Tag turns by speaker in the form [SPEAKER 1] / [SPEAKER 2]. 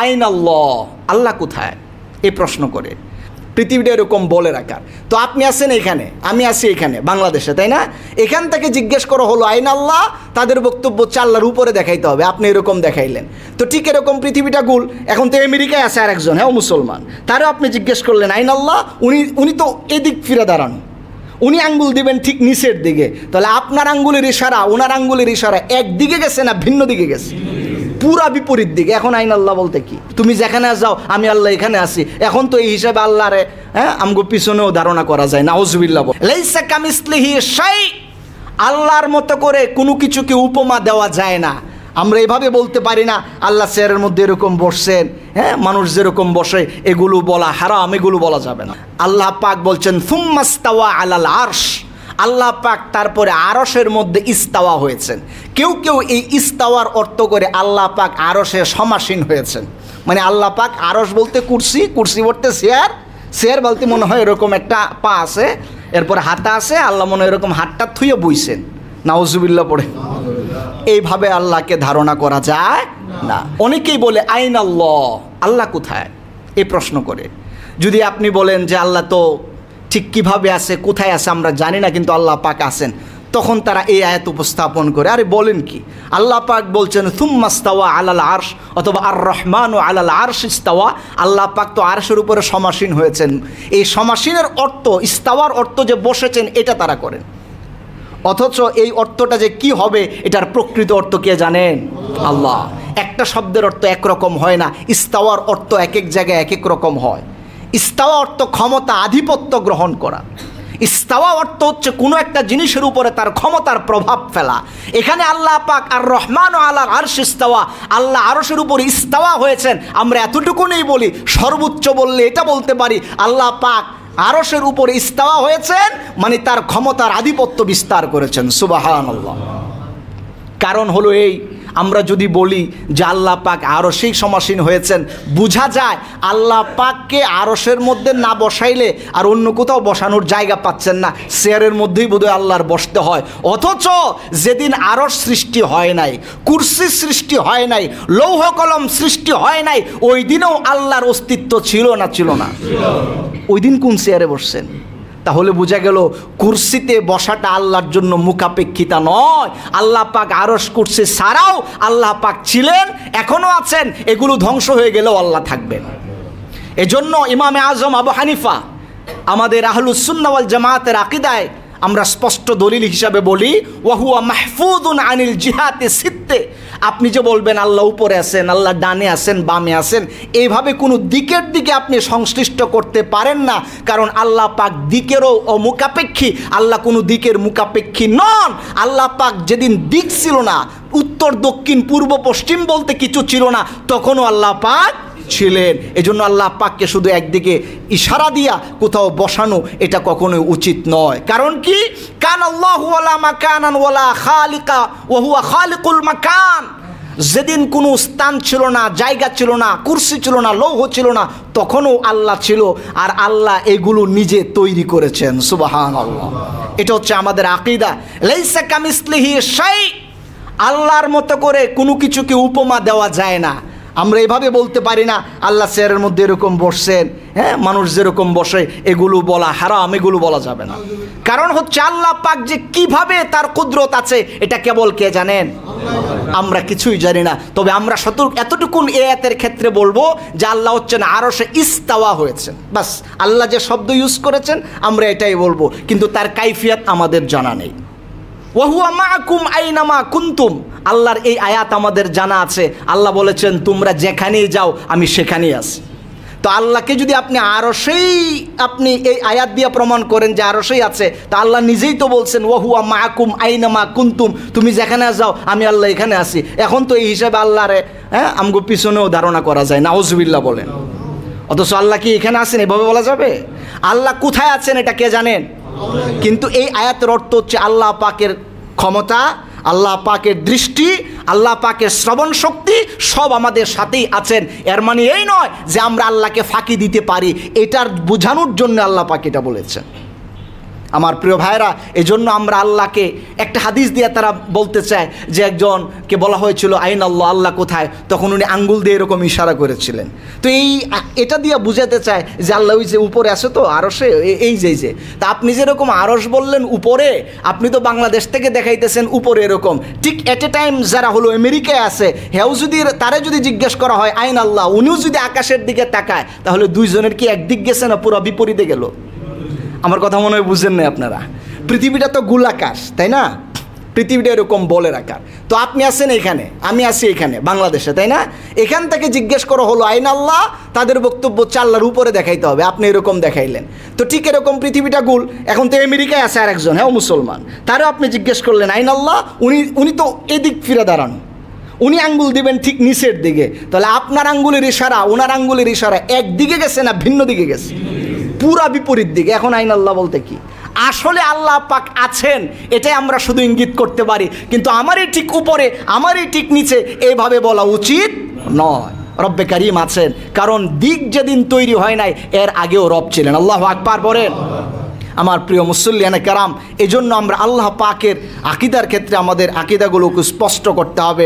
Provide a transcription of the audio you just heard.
[SPEAKER 1] আইনাল্লাহ, আল্লাহ কোথায়, এই প্রশ্ন করে পৃথিবীটা এরকম বলে রাখার। তো আপনি আছেন এখানে, আমি আছি এখানে বাংলাদেশে, তাই না? এখান থেকে জিজ্ঞেস করা হলো আইনাল্লাহ, তাদের বক্তব্য হচ্ছে আল্লাহর উপরে দেখাইতে হবে, আপনি এরকম দেখাইলেন। তো ঠিক এরকম পৃথিবীটা গোল। এখন তো আমেরিকায় আছে আরেকজন, হ্যাঁ মুসলমান, তারও আপনি জিজ্ঞেস করলেন আইনাল্লাহ, উনি তো এদিক ফিরে দাঁড়ানো, উনি আঙ্গুল দিবেন ঠিক নিচের দিকে, তাহলে আপনার আঙ্গুলের ইশারা ওনার আঙ্গুলের ইশারা একদিকে গেছে না ভিন্ন দিকে গেছে? পুরা বিপরীত দিকে। এখন আইন আল্লাহ বলতে কি? তুমি যেখানে যাও আমি আল্লাহ এখানে আছি। এখন তো এই হিসাবে আল্লাহরে আমগো পিছনেও ধারণা করা যায়, নাউজুবিল্লাহ। লাইসা কামিসলিহি শাই, আল্লাহর মতো করে কোনো কিছুকে উপমা দেওয়া যায় না। আমরা এভাবে বলতে পারি না আল্লাহ চেয়ারের মধ্যে এরকম বসছেন, মানুষ যেরকম বসে, এগুলো বলা হারাম, এগুলো বলা যাবে না। আল্লাহ পাক বলছেন সুম্মাস্তাওয়া আলাল আরশ, আল্লাহ পাক তারপরে আরশের মধ্যে ইস্তাওয়া হয়েছেন। কেউ কেউ এই ইস্তাওয়ার অর্থ করে আল্লাহ পাক আরশে সমাসীন হয়েছেন, মানে আল্লাহ পাক আরশ বলতে কুরসি, কুরসি বলতে চেয়ার, চেয়ার বলতে মনে হয় এরকম একটা পা আছে, এরপরে হাতা আছে, আল্লাহ মনে হয় এরকম হাতটা থুয়ে বইছেন, নাউজুবিল্লাহ পড়ে। এইভাবে আল্লাহকে ধারণা করা যায় না। অনেকেই বলে আইন আল্লাহ, আল্লাহ কোথায়, এই প্রশ্ন করে। যদি আপনি বলেন যে আল্লাহ তো ঠিক কিভাবে আছে, কোথায় আছে আমরা জানি না, কিন্তু আল্লাহ পাক আছেন, তখন তারা এই আয়াত উপস্থাপন করে, আরে বলেন কি, আল্লাহ পাক বলছেন সুম্মাস্তাওয়া আলাল আরশ, অথবা আর রহমানু আলাল আরশ ইস্তাওয়া, আল্লাহ পাক তো আরশের উপরে সমাসীন হয়েছেন। এই সমাসীনের অর্থ, ইস্তাওয়ার অর্থ যে বসেছেন, এটা তারা করেন, অথচ এই অর্থটা যে কি হবে এটার প্রকৃত অর্থ কে জানেন? আল্লাহ। একটা শব্দের অর্থ একরকম হয় না, ইস্তাওয়ার অর্থ এক এক জায়গায় এক এক রকম হয়। ইস্তাওয়া অর্থ ক্ষমতা, আধিপত্য গ্রহণ করা। ইস্তাওয়া অর্থ হচ্ছে কোনো একটা জিনিসের উপরে তার ক্ষমতার প্রভাব ফেলা। এখানে আল্লাহ পাক আর রহমান আলাল আরশ ইস্তাওয়া, আল্লাহ আরশের উপরে ইস্তাওয়া হয়েছেন। আমরা এতটুকুনই বলি, সর্বোচ্চ বললে এটা বলতে পারি আল্লাহ পাক আরশের উপরে ইস্তাওয়া হয়েছেন, মানে তার ক্ষমতার আধিপত্য বিস্তার করেছেন। সুবহানাল্লাহ। কারণ হলো এই, আমরা যদি বলি যে আল্লাহ পাক আরশেই সমাসীন হয়েছেন, বোঝা যায় আল্লাহ পাককে আরশের মধ্যে না বসাইলে আর অন্য কোথাও বসানোর জায়গা পাচ্ছেন না, চেয়ারের মধ্যেই বোধহয় আল্লাহর বসতে হয়। অথচ যেদিন আরশ সৃষ্টি হয় নাই, কুরসি সৃষ্টি হয় নাই, লৌহ কলম সৃষ্টি হয় নাই, ওই দিনেও আল্লাহর অস্তিত্ব ছিল না? ছিল না। ওই দিন কোন চেয়ারে বসছেন? তাহলে বোঝা গেল কুরসিতে বসাটা আল্লাহর জন্য মুখাপেক্ষিতা নয়। আল্লাহ পাক আরশ কুরসি ছাড়াও আল্লাহ পাক ছিলেন, এখনো আছেন, এগুলো ধ্বংস হয়ে গেলেও আল্লাহ থাকবেন। এজন্য ইমামে আজম আবু হানিফা, আমাদের আহলুস সুন্নাহ ওয়াল জামাতের আকীদায় আমরা স্পষ্ট দলিল হিসাবে বলি, ওয়াহুয়া মাহফুযুন আনিল জিহাতি সিত্তে। আপনি যে বলবেন আল্লাহ উপরে আছেন, আল্লাহ ডানে আছেন, বামে আছেন, এইভাবে কোনো দিকের দিকে আপনি সংশ্লিষ্ট করতে পারেন না, কারণ আল্লাহ পাক দিকেরও অমুখাপেক্ষী, আল্লাহ কোনো দিকের মুখাপেক্ষী নন। আল্লাহ পাক যেদিন দিক ছিল না, উত্তর দক্ষিণ পূর্ব পশ্চিম বলতে কিছু ছিল না, তখনও আল্লাহ পাক ছিলেন। এজন্য আল্লাহ পাককে শুধু একদিকে ইশারা দিয়া কোথাও বসানো এটা কখনোই উচিত নয়। কারণ কি, কান আল্লাহু ওয়ালা মাকানান ওয়ালা খালিকা ওয়া হুয়া খালিকুল মাকান। যেদিন কোনো স্থান ছিল না, জায়গা ছিল না, কুরসি ছিল না, লৌহ ছিল না, তখনও আল্লাহ ছিল, আর আল্লাহ এগুলো নিজে তৈরি করেছেন। সুবহানাল্লাহ। এটা হচ্ছে আমাদের আকীদা। লাইসা কামিসলিহি শাই, আল্লাহর মতো করে কোনো কিছুকে উপমা দেওয়া যায় না। আমরা এভাবে বলতে পারি না আল্লাহ চেয়ারের মধ্যে এরকম বসছেন, মানুষ যেরকম বসে, এগুলো বলা হারাম, এগুলো বলা যাবে না। কারণ হচ্ছে আল্লাহ পাক যে কিভাবে তার কুদরত আছে এটা কেবল কে জানেন? আমরা কিছুই জানি না। তবে আমরা এতটুকুন এই আয়াতের ক্ষেত্রে বলবো যে আল্লাহ হচ্ছেন আরশে ইস্তাওয়া হয়েছেন, বাস। আল্লাহ যে শব্দ ইউজ করেছেন আমরা এটাই বলবো, কিন্তু তার কাইফিয়াত আমাদের জানা নেই। ওয়াহুয়া মাআকুম আইনামা কুনতুম, আল্লাহর এই আয়াত আমাদের জানা আছে। আল্লাহ বলেছেন তোমরা যেখানেই যাও আমি সেখানেই আছি। তো আল্লাহকে যদি আপনি আরশেই আপনি এই আয়াত দিয়ে প্রমাণ করেন যে আরশেই আছে, তা আল্লাহ নিজেই তো বলছেন ওয়াহুয়া মাআকুম আইনামা কুনতুম, তুমি যেখানে যাও আমি আল্লাহ এখানে আছি। এখন তো এই হিসাবে আল্লাহরে আমগো পিছনেও ধারণা করা যায়, নাউজুবিল্লাহ বলেন। অথচ আল্লাহ কি এখানে আছেন এভাবে বলা যাবে? আল্লাহ কোথায় আছেন এটা কে জানেন? কিন্তু এই আয়াতের অর্থ হচ্ছে আল্লাহ পাকের ক্ষমতা, আল্লাহ পাকের দৃষ্টি, আল্লাহ পাকের শ্রবণ শক্তি সব আমাদের সাথেই আছেন। এর মানে এই নয় যে আমরা আল্লাহকে ফাঁকি দিতে পারি, এটার বোঝানোর জন্য আল্লাহ পাক এটা বলেছেন। আমার প্রিয় ভাইরা, এজন্য আমরা আল্লাহকে একটা হাদিস দিয়ে তারা বলতে চায় যে একজনকে বলা হয়েছিল আইন আল্লাহ, আল্লাহ কোথায়, তখন উনি আঙ্গুল দিয়ে এরকম ইশারা করেছিলেন। তো এটা দিয়ে বুঝাতে চায় যে আল্লাহ ওই যে উপরে আছে তো আরশে, এই যে তা আপনি যেরকম আরশ বললেন উপরে, আপনি তো বাংলাদেশ থেকে দেখাইতেছেন উপরে এরকম। ঠিক এট এ টাইম যারা হলো আমেরিকায় আছে, হেও যদি তারে যদি জিজ্ঞেস করা হয় আইন আল্লাহ, উনিও যদি আকাশের দিকে তাকায়, তাহলে দুইজনের কি একদিক গেছে না পুরো বিপরীতে গেল? আমার কথা মনে হয় বুঝেন না আপনারা। পৃথিবীটা তো গোলাকার, তাই না? পৃথিবীটা এরকম বলের আকার। তো আপনি আছেন এখানে, আমি আছি এখানে বাংলাদেশে, তাই না? এখান থেকে জিজ্ঞেস করা হলো আইন আল্লাহ, তাদের বক্তব্য আল্লাহর উপরে দেখাইতে হবে, আপনি এরকম দেখাইলেন। তো ঠিক এরকম পৃথিবীটা গোল। এখন তো আমেরিকায় আছে আরেকজন, হ্যাঁ মুসলমান, তারও আপনি জিজ্ঞেস করলেন আইন আল্লাহ, উনি তো এদিক ফিরে দাঁড়ানো, উনি আঙ্গুল দিবেন ঠিক নিচের দিকে, তাহলে আপনার আঙ্গুলের ইশারা ওনার আঙ্গুলের ইশারা একদিকে গেছে না ভিন্ন দিকে গেছে? পুরা বিপরীত দিকে। এখন আইন আল্লাহ বলতে কি? আসলে আল্লাহ পাক আছেন এটাই আমরা শুধু ইঙ্গিত করতে পারি, কিন্তু আমারই ঠিক উপরে আমারই ঠিক নিচে এইভাবে বলা উচিত নয়। রব্বে কারিম আছেন, কারণ দিক যেদিন তৈরি হয় নাই এর আগেও রব ছিলেন। আল্লাহু আকবার বলেন। আমার প্রিয় মুসল্লিয়ানে কারাম, এজন্য আমরা আল্লাহ পাকের আকীদার ক্ষেত্রে আমাদের আকীদাগুলোকে স্পষ্ট করতে হবে।